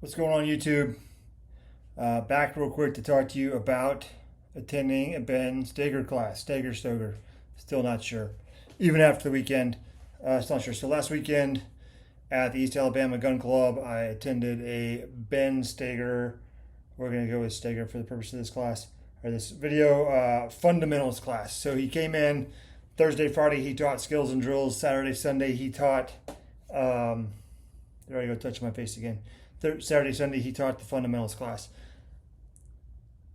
What's going on, YouTube? Back real quick to talk to you about attending a Ben Stoeger class. Stoeger. Still not sure. Even after the weekend, still not sure. So last weekend at the East Alabama Gun Club, I attended a Ben Stoeger. We're going to go with Stoeger for the purpose of this class, or this video, fundamentals class. So he came in Thursday, Friday, he taught skills and drills. Saturday, Sunday, he taught, there I go, touching my face again. Saturday, Sunday, he taught the fundamentals class.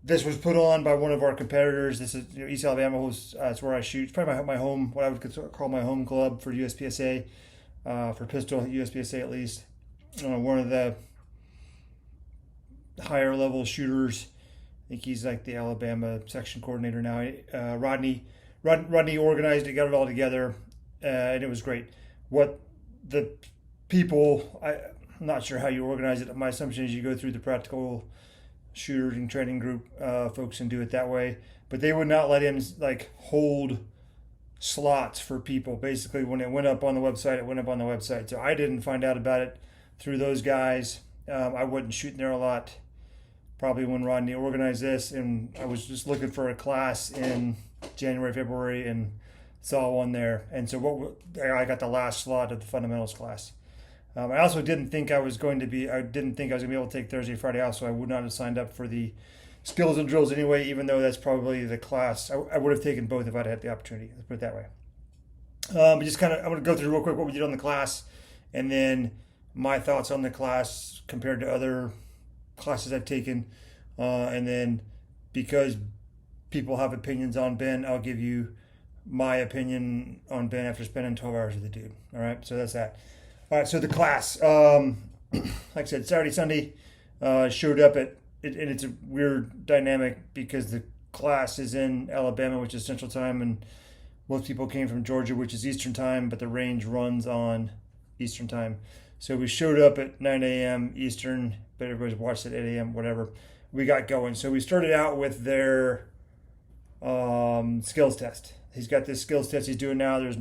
This was put on by one of our competitors. This is East Alabama. It's where I shoot. It's probably my home, what I would call my home club for USPSA, for pistol USPSA at least. One of the higher level shooters. I think he's like the Alabama section coordinator now. Rodney organized it, got it all together, and it was great. What the people, I'm not sure how you organize it. My assumption is you go through the practical shooting training group folks and do it that way. But they would not let him hold slots for people. Basically, when it went up on the website, it went up on the website. So I didn't find out about it through those guys. I wasn't shooting there a lot probably when Rodney organized this, and I was just looking for a class in January, February, and saw one there. And so I got the last slot of the fundamentals class. I also didn't think I was going to be able to take Thursday, Friday off, so I would not have signed up for the skills and drills anyway, even though that's probably the class. I would have taken both if I'd had the opportunity. Let's put it that way. I'm going to go through real quick what we did on the class, and then my thoughts on the class compared to other classes I've taken. And then because people have opinions on Ben, I'll give you my opinion on Ben after spending 12 hours with the dude. All right, so that's that. All right, so the class, like I said, Saturday, Sunday, showed up and it's a weird dynamic because the class is in Alabama, which is Central Time, and most people came from Georgia, which is Eastern Time, but the range runs on Eastern Time. So we showed up at 9 a.m. Eastern, but everybody's watched at 8 a.m., whatever. We got going. So we started out with their skills test. He's got this skills test he's doing now. There's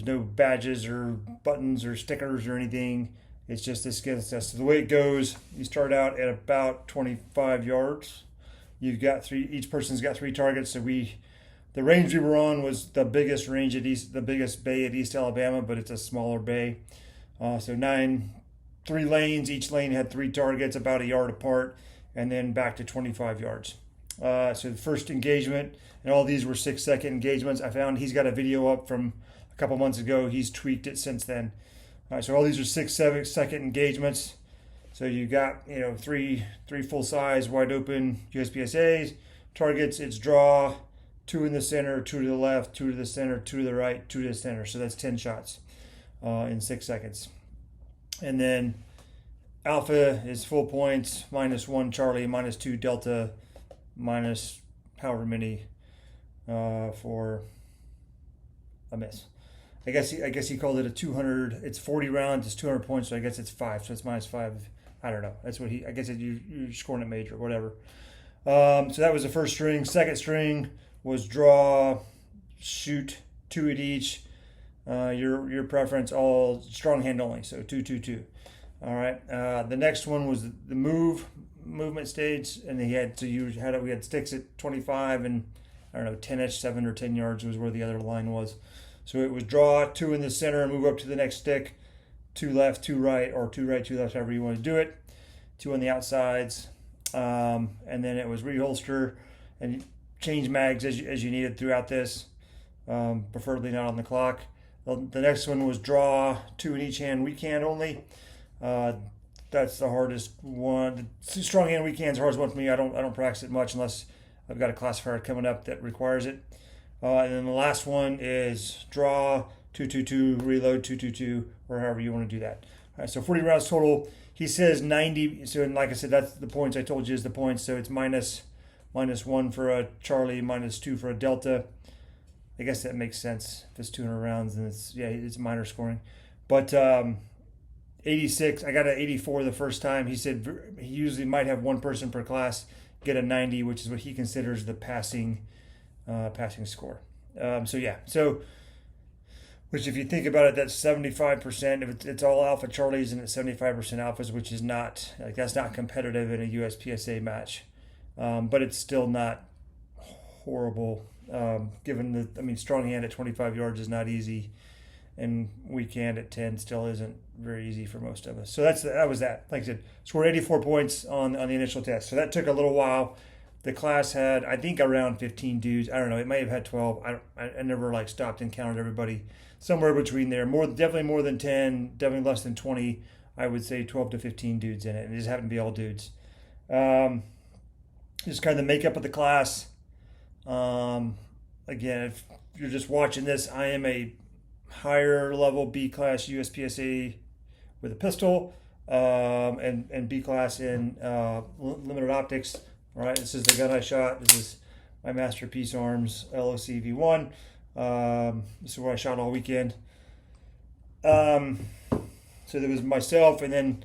no badges or buttons or stickers or anything. It's just a skills test. So the way it goes, you start out at about 25 yards. You've got each person's got 3 targets. So the range we were on was the biggest range the biggest bay at East Alabama, but it's a smaller bay. So 3 lanes. Each lane had 3 targets, about a yard apart, and then back to 25 yards. So the first engagement, and all these were 6-second engagements. I found he's got a video up from a couple months ago. He's tweaked it since then. All right, so all these are 6-7-second engagements. So you got 3 full size wide open USPSAs targets. It's draw, 2 in the center, 2 to the left, 2 to the center, 2 to the right, 2 to the center. So that's 10 shots in 6 seconds. And then alpha is full points, -1 Charlie, -2 Delta, minus however many for a miss. I guess he called it a 200. It's 40 rounds. It's 200 points. So I guess it's 5. So it's -5. I don't know. That's what I guess you're scoring at major, whatever. So that was the first string. Second string was draw, shoot, 2 at each. Your preference, all strong hand only. So 2-2-2. All right. The next one was the movement stage, and we had sticks at 25 and I don't know 10-ish, 7 or 10 yards was where the other line was. So it was draw, 2 in the center, move up to the next stick, 2 left, 2 right, or 2 right, 2 left, however you want to do it. 2 on the outsides, and then it was reholster and change mags as you needed throughout this, preferably not on the clock. The next one was draw, 2 in each hand, weak hand only. That's the hardest one. The strong hand, weak hand's the hardest one for me. I don't practice it much unless I've got a classifier coming up that requires it. And then the last one is draw, 2-2-2, reload, 2-2-2, or however you want to do that. All right, so 40 rounds total. He says 90. So, and like I said, that's the points I told you is the points. So it's -1 for a Charlie, -2 for a Delta. I guess that makes sense. If it's 200 rounds, then it's minor scoring. But 86, I got an 84 the first time. He said he usually might have one person per class get a 90, which is what he considers the passing score. So which if you think about it, that's 75%. If it's all Alpha Charlies and it's 75% alphas, which is not like that's not competitive in a USPSA match, but it's still not horrible. Given the, I mean, strong hand at 25 yards is not easy, and weak hand at 10 still isn't very easy for most of us. So that was that. Like I said, scored 84 points on the initial test. So that took a little while. The class had, I think, around 15 dudes. I don't know. It may have had 12. I never like stopped and counted everybody. Somewhere between there. Definitely more than 10. Definitely less than 20. I would say 12 to 15 dudes in it. And it just happened to be all dudes. Just kind of the makeup of the class. Again, if you're just watching this, I am a higher level B class USPSA with a pistol, and B class in limited optics. All right, this is the gun I shot. This is my Masterpiece Arms LOC V1. This is where I shot all weekend. So there was myself, and then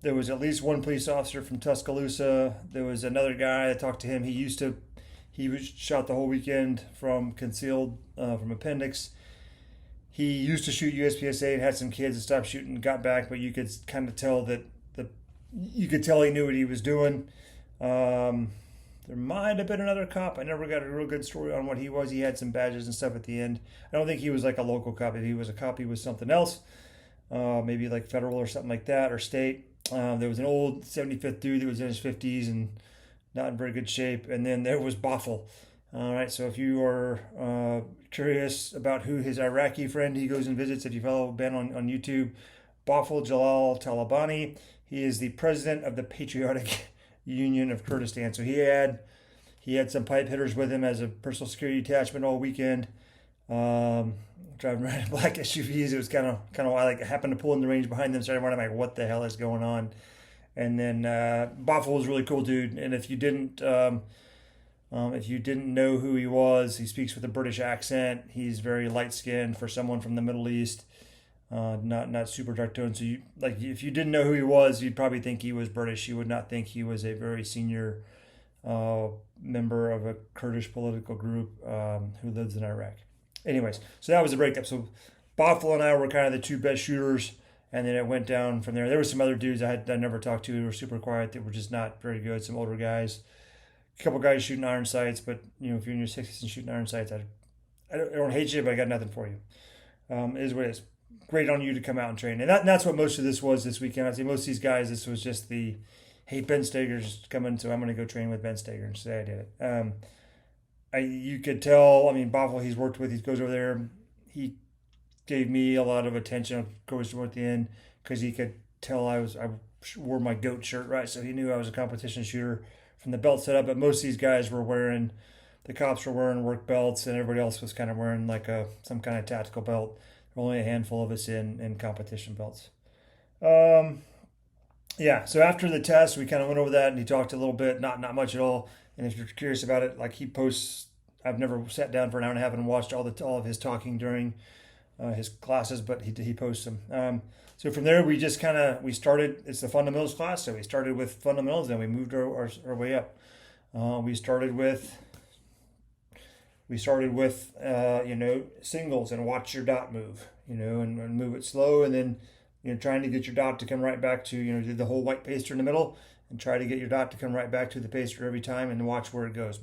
there was at least one police officer from Tuscaloosa. There was another guy. I talked to him. He was shot the whole weekend from concealed from appendix. He used to shoot USPSA and had some kids and stopped shooting and got back, but you could kind of tell that you could tell he knew what he was doing. There might have been another cop. I never got a real good story on what he was. He had some badges and stuff at the end. I don't think he was like a local cop. If he was a cop, he was something else. Maybe like federal or something like that, or state. There was an old 75th dude that was in his 50s and not in very good shape. And then there was Boffle. All right, so if you are curious about who his Iraqi friend he goes and visits, if you follow Ben on YouTube, Boffle Jalal Talabani, he is the president of the Patriotic Union of Kurdistan. So he had some pipe hitters with him as a personal security detachment all weekend. Driving around in black SUVs. It was kind of wild. I happened to pull in the range behind them, started wondering like what the hell is going on. And then Boffle was a really cool dude. And if you didn't know who he was, he speaks with a British accent. He's very light skinned for someone from the Middle East. Not super dark tone. So if you didn't know who he was, you'd probably think he was British. You would not think he was a very senior member of a Kurdish political group who lives in Iraq. Anyways, so that was the breakup. So Boffle and I were kind of the two best shooters, and then it went down from there. There were some other dudes I never talked to who were super quiet that were just not very good. Some older guys, a couple guys shooting iron sights, but if you're in your 60s and shooting iron sights, I don't hate you, but I got nothing for you. It is what it is. Great on you to come out and train. And that's what most of this was this weekend. I'd say most of these guys, this was just hey, Ben Stoeger's coming, so I'm going to go train with Ben Stoeger. And today I did it. You could tell, Boffle he's worked with, he goes over there. He gave me a lot of attention, of course, toward the end, because he could tell I wore my goat shirt, right? So he knew I was a competition shooter from the belt setup. But most of these guys were wearing, the cops were wearing work belts, and everybody else was kind of wearing like some kind of tactical belt. Only a handful of us in competition belts. Yeah, so after the test, we kind of went over that, and he talked a little bit, not much at all. And if you're curious about it, like he posts, I've never sat down for an hour and a half and watched all of his talking during his classes, but he posts them. So from there, we started. It's the fundamentals class, so we started with fundamentals, then we moved our way up. We started with singles and watch your dot move, and move it slow, and then trying to get your dot to come right back to do the whole white paster in the middle, and try to get your dot to come right back to the paster every time, and watch where it goes.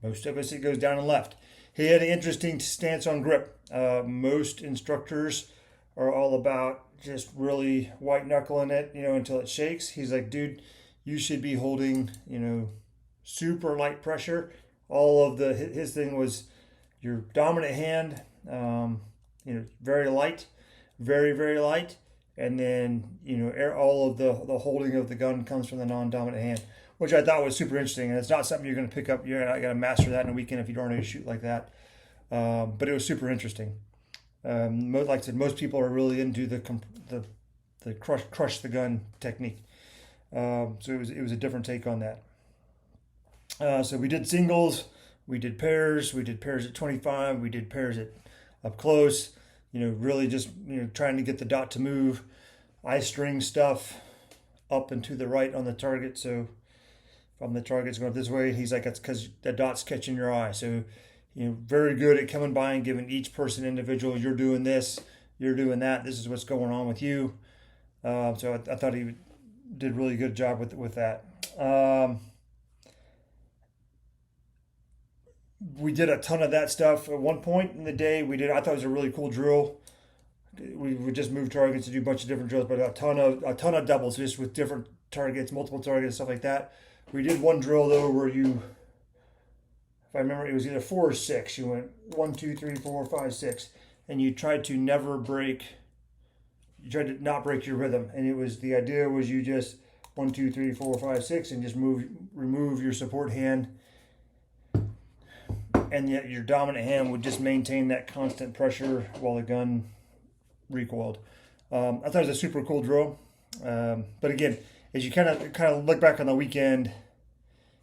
Most of us, it goes down and left. He had an interesting stance on grip. Most instructors are all about just really white knuckling it, until it shakes. He's like, dude, you should be holding, super light pressure. His thing was your dominant hand, very light, very, very light. And then, all of the holding of the gun comes from the non-dominant hand, which I thought was super interesting. And it's not something you're going to pick up. You're not going to master that in a weekend if you don't know how to shoot like that. But it was super interesting. Like I said, most people are really into the crush the gun technique. So it was a different take on that. So we did singles, we did pairs at 25, we did pairs at up close. Really just trying to get the dot to move. I string stuff up and to the right on the target. So if the target's going this way, he's like, it's because the dot's catching your eye. So very good at coming by and giving each person individual, you're doing this, you're doing that, this is what's going on with you. So I thought he did a really good job with that. We did a ton of that stuff at one point in the day. I thought it was a really cool drill. We would just move targets to do a bunch of different drills, but a ton of doubles just with different targets, multiple targets, stuff like that. We did one drill though where if I remember, it was either 4 or 6. You went 1, 2, 3, 4, 5, 6, and you tried to never break. You tried to not break your rhythm, and the idea was you just 1, 2, 3, 4, 5, 6, and just remove your support hand, and yet your dominant hand would just maintain that constant pressure while the gun recoiled. I thought it was a super cool drill, but again, as you kind of look back on the weekend,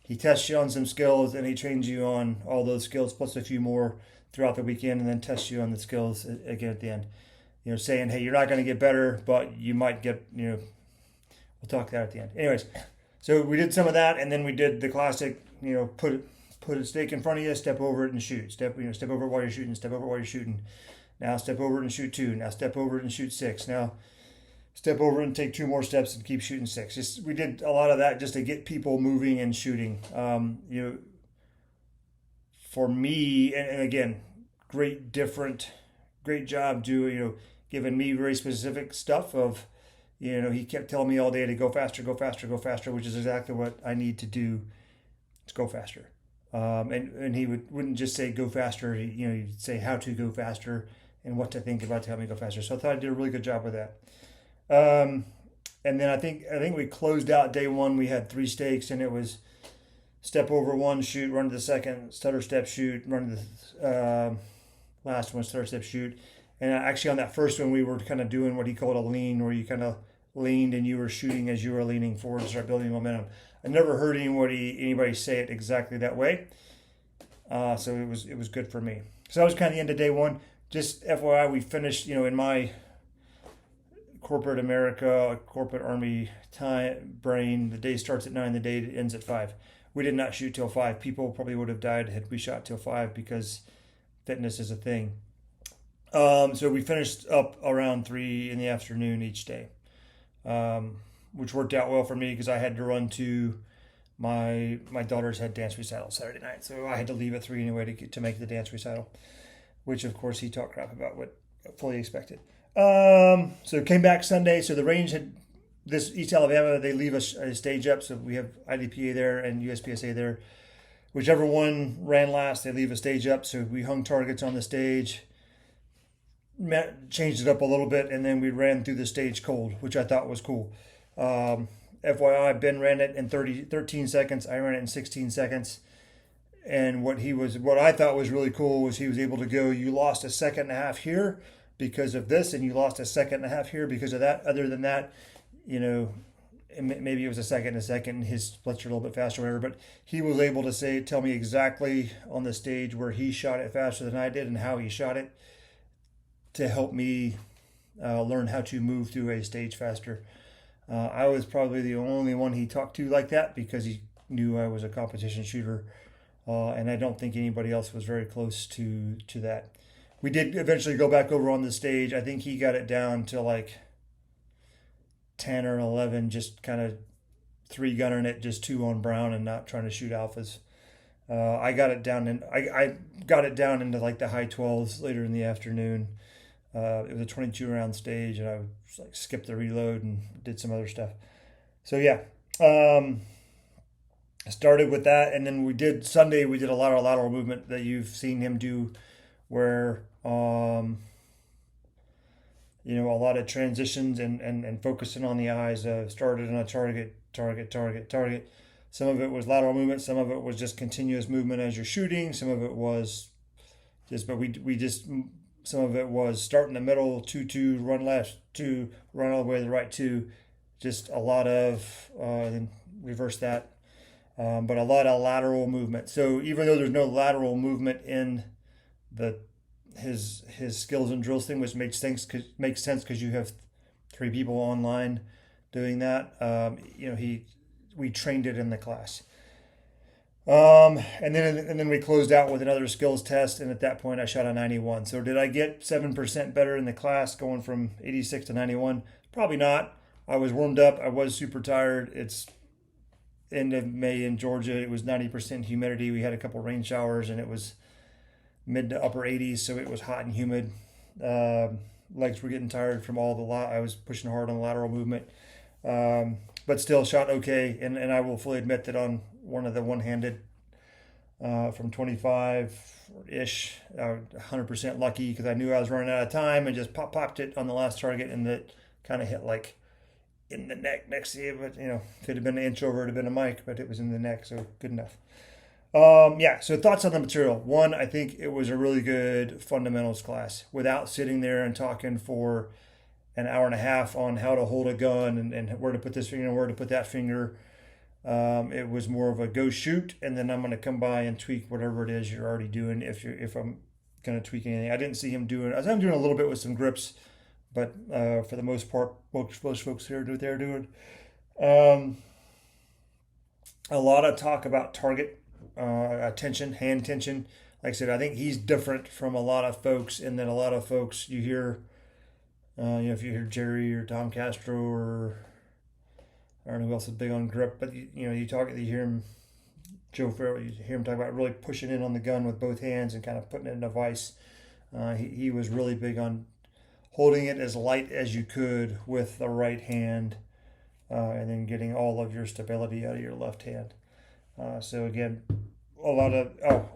he tests you on some skills and he trains you on all those skills plus a few more throughout the weekend, and then tests you on the skills again at the end. Saying, hey, you're not going to get better, but you might get. We'll talk that at the end. Anyways, so we did some of that, and then we did the classic. Put a stake in front of you, step over it and shoot. Step over it while you're shooting. Step over it while you're shooting. Now step over it and shoot 2. Now step over it and shoot 6. Now step over it and take 2 more steps and keep shooting 6. We did a lot of that just to get people moving and shooting. For me, and again, great job giving me very specific stuff of, he kept telling me all day to go faster, which is exactly what I need to do to go faster. And he wouldn't just say go faster. He'd say how to go faster and what to think about to help me go faster. So I thought I did a really good job with that. And then I think we closed out day 1. We had 3 stakes, and it was step over 1, shoot, run to the second, stutter step, shoot, run to the last one, stutter step, shoot. And actually on that first one, we were kind of doing what he called a lean, where you kind of leaned and you were shooting as you were leaning forward to start building momentum. I never heard anybody say it exactly that way. So it was good for me. So that was kind of the end of day 1. Just FYI, we finished, in my corporate America, corporate Army time brain, the day starts at 9, the day ends at 5. We did not shoot till 5. People probably would have died had we shot till 5 because fitness is a thing. So we finished up around 3 in the afternoon each day, which worked out well for me because I had to run to my daughter's had dance recital Saturday night. So I had to leave at 3 anyway to make the dance recital, which of course he talked crap about, what fully expected. So came back Sunday. So the range had East Alabama, they leave a stage up. So we have IDPA there and USPSA there. Whichever one ran last, they leave a stage up. So we hung targets on the stage, changed it up a little bit, and then we ran through the stage cold, which I thought was cool. FYI, Ben ran it in 13 seconds. I ran it in 16 seconds. And what I thought was really cool was he was able to go, you lost a second and a half here because of this, and you lost a second and a half here because of that. Other than that, maybe it was a second, and his splits are a little bit faster or whatever, but he was able to tell me exactly on the stage where he shot it faster than I did and how he shot it to help me learn how to move through a stage faster. I was probably the only one he talked to like that because he knew I was a competition shooter, and I don't think anybody else was very close to that. We did eventually go back over on the stage. I think he got it down to like 10 or 11, just kind of 3 gunning it, just 2 on brown and not trying to shoot alphas. I got it down into like the high 12s later in the afternoon. It was a 22 round stage, and I skipped the reload and did some other stuff. So yeah, I started with that, and then Sunday we did a lot of lateral movement that you've seen him do, where a lot of transitions and focusing on the eyes. Started on a target. Some of it was lateral movement. Some of it was just continuous movement as you're shooting. Some of it was some of it was start in the middle, 2-2, run left, 2, run all the way to the right, 2. Just a lot of, then reverse that. But a lot of lateral movement. So even though there's no lateral movement in his skills and drills thing, which makes sense because you have 3 people online doing that. We trained it in the class. And then we closed out with another skills test, and at that point I shot a 91. So did I get 7% better in the class going from 86 to 91? Probably not. I was warmed up. I was super tired. It's end of May in Georgia. It was 90% humidity. We had a couple rain showers, and it was mid to upper 80s, so it was hot and humid. Legs were getting tired from all the I was pushing hard on the lateral movement. But still shot okay. And I will fully admit that on one of the one-handed from 25-ish, 100% lucky because I knew I was running out of time and just popped it on the last target, and that kind of hit like in the neck next to you. But could have been an inch over, it'd have been a mic, but it was in the neck, so good enough. Yeah, so thoughts on the material. One, I think it was a really good fundamentals class without sitting there and talking for an hour and a half on how to hold a gun and where to put this finger and where to put that finger. It was more of a go shoot, and then I'm going to come by and tweak whatever it is you're already doing. If I'm going to tweak anything, I didn't see him doing. I was doing a little bit with some grips, but for the most part, most folks here do what they're doing. A lot of talk about target attention, hand tension. Like I said, I think he's different from a lot of folks, and then a lot of folks you hear. If you hear Jerry or Tom Castro or I don't know who else is big on grip, but you hear him, Joe Farrell, you hear him talk about really pushing in on the gun with both hands and kind of putting it in a vise. He was really big on holding it as light as you could with the right hand, and then getting all of your stability out of your left hand. So again, the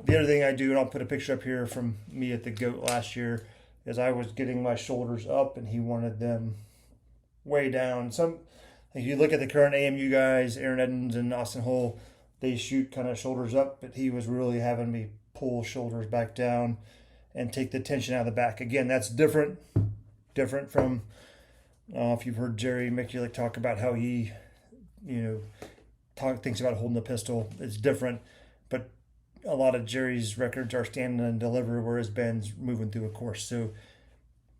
other thing I do, and I'll put a picture up here from me at the GOAT last year, is I was getting my shoulders up and he wanted them way down. If you look at the current AMU guys, Aaron Edmonds and Austin Hull, they shoot kind of shoulders up, but he was really having me pull shoulders back down and take the tension out of the back. Again, that's different from if you've heard Jerry McCulloch talk about how he, thinks about holding the pistol. It's different, but a lot of Jerry's records are standing and deliver, whereas Ben's moving through a course. So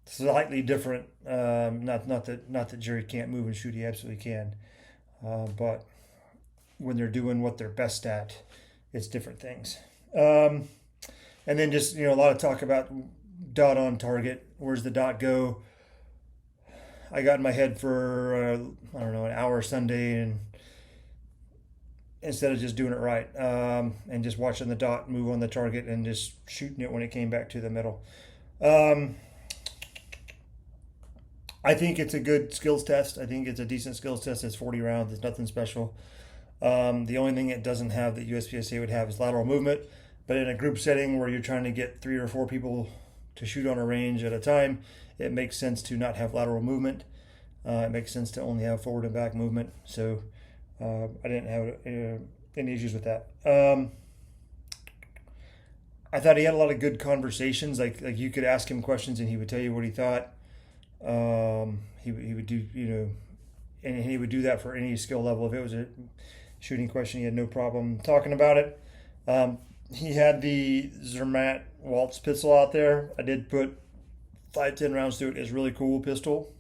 slightly different. Not that Jerry can't move and shoot; he absolutely can. But when they're doing what they're best at, it's different things. And then just a lot of talk about dot on target. Where's the dot go? I got in my head for an hour Sunday, and instead of just doing it right, and just watching the dot move on the target and just shooting it when it came back to the middle. I think it's a good skills test. I think it's a decent skills test. It's 40 rounds. It's nothing special. The only thing it doesn't have that USPSA would have is lateral movement. But in a group setting where you're trying to get 3 or 4 people to shoot on a range at a time, it makes sense to not have lateral movement. It makes sense to only have forward and back movement. So I didn't have any issues with that. I thought he had a lot of good conversations. Like you could ask him questions and he would tell you what he thought. He would do, and he would do that for any skill level. If it was a shooting question, he had no problem talking about it. He had the Zermatt Waltz pistol out there. I did put 5-10 rounds to it. It's a really cool pistol.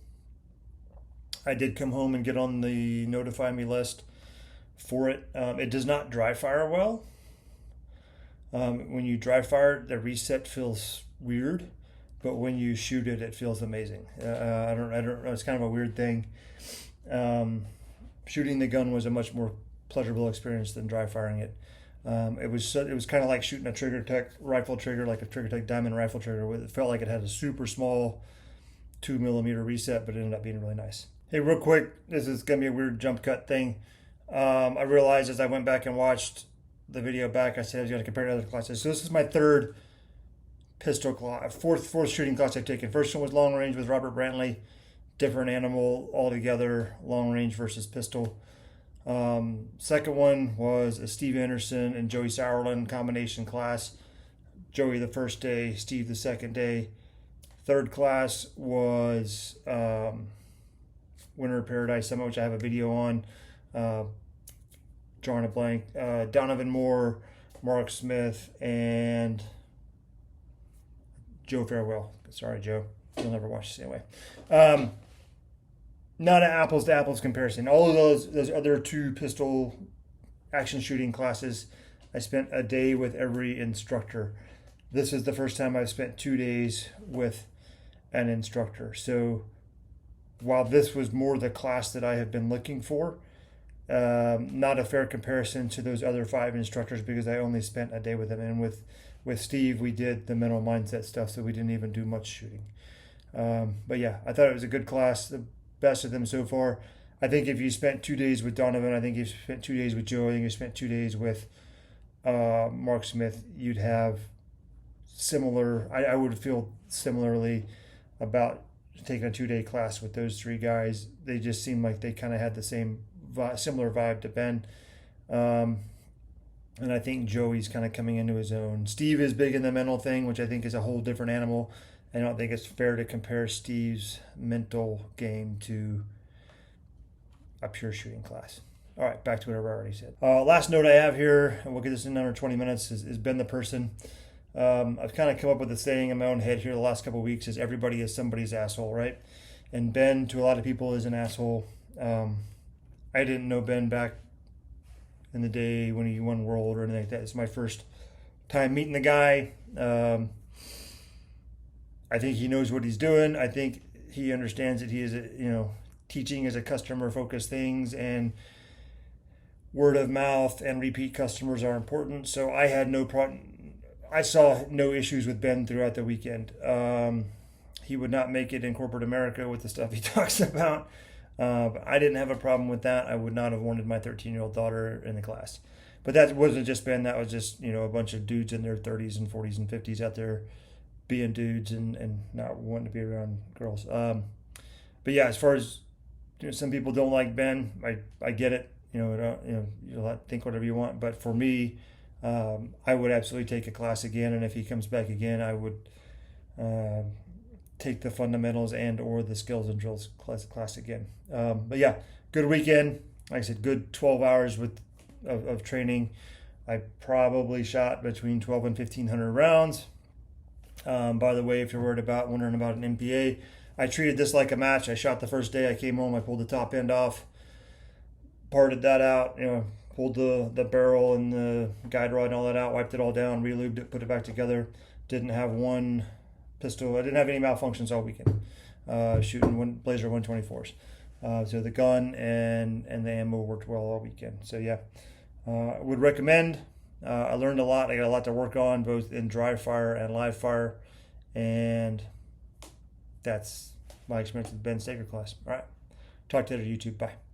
I did come home and get on the notify me list for it. It does not dry fire well. When you dry fire, the reset feels weird, but when you shoot it, it feels amazing. I don't know. It's kind of a weird thing. Shooting the gun was a much more pleasurable experience than dry firing it. It was kind of like shooting a Trigger Tech rifle trigger, like a Trigger Tech Diamond rifle trigger. It felt like it had a super small 2mm reset, but it ended up being really nice. Hey, real quick, this is going to be a weird jump cut thing. I realized as I went back and watched the video back, I said I was going to compare to other classes. So this is my third pistol class, fourth shooting class I've taken. First one was long range with Robert Brantley. Different animal altogether, long range versus pistol. Second one was a Steve Anderson and Joey Sauerland combination class. Joey the first day, Steve the second day. Third class was Winter of Paradise Summit, which I have a video on. Drawing a blank. Donovan Moore, Mark Smith, and Joe Farewell. Sorry, Joe. You'll never watch this anyway. Not an apples to apples comparison. All of those other 2 pistol action shooting classes, I spent a day with every instructor. This is the first time I've spent 2 days with an instructor. So while this was more the class that I have been looking for, not a fair comparison to those other 5 instructors because I only spent a day with them. And with Steve, we did the mental mindset stuff, so we didn't even do much shooting. But yeah, I thought it was a good class, the best of them so far. I think if you spent 2 days with Donovan, I think you spent 2 days with Joe, I think you spent 2 days with Mark Smith, you'd have similar, I would feel similarly about taking a 2-day class with those 3 guys. They just seemed like they kind of had the same similar vibe to Ben. And I think Joey's kind of coming into his own. Steve is big in the mental thing, which I think is a whole different animal. I don't think it's fair to compare Steve's mental game to a pure shooting class. All right, back to whatever I already said. Last note I have here, and we'll get this in under 20 minutes, is Ben the person. I've kind of come up with a saying in my own head here the last couple of weeks is everybody is somebody's asshole, right? And Ben, to a lot of people, is an asshole. I didn't know Ben back in the day when he won World or anything like that. It's my first time meeting the guy. I think he knows what he's doing. I think he understands that he is, teaching is a customer-focused things, and word of mouth and repeat customers are important. So I had no problem. I saw no issues with Ben throughout the weekend. He would not make it in corporate America with the stuff he talks about. But I didn't have a problem with that. I would not have wanted my 13-year-old daughter in the class. But that wasn't just Ben. That was just, a bunch of dudes in their 30s and 40s and 50s out there being dudes and not wanting to be around girls. But yeah, as far as some people don't like Ben, I get it. You'll think whatever you want. But for me, I would absolutely take a class again. And if he comes back again, I would take the fundamentals and or the skills and drills class again. But yeah, good weekend. Like I said, good 12 hours of training. I probably shot between 12 and 1,500 rounds. By the way, if you're wondering about an MPA, I treated this like a match. I shot the first day. I came home. I pulled the top end off, parted that out. Pulled the barrel and the guide rod and all that out. Wiped it all down. Relubed it. Put it back together. Didn't have one pistol. I didn't have any malfunctions all weekend. Shooting Blazer 124s. So the gun and the ammo worked well all weekend. So yeah, would recommend. I learned a lot. I got a lot to work on, both in dry fire and live fire, and that's my experience with Ben Stoeger class. All right, talk to you later, YouTube. Bye.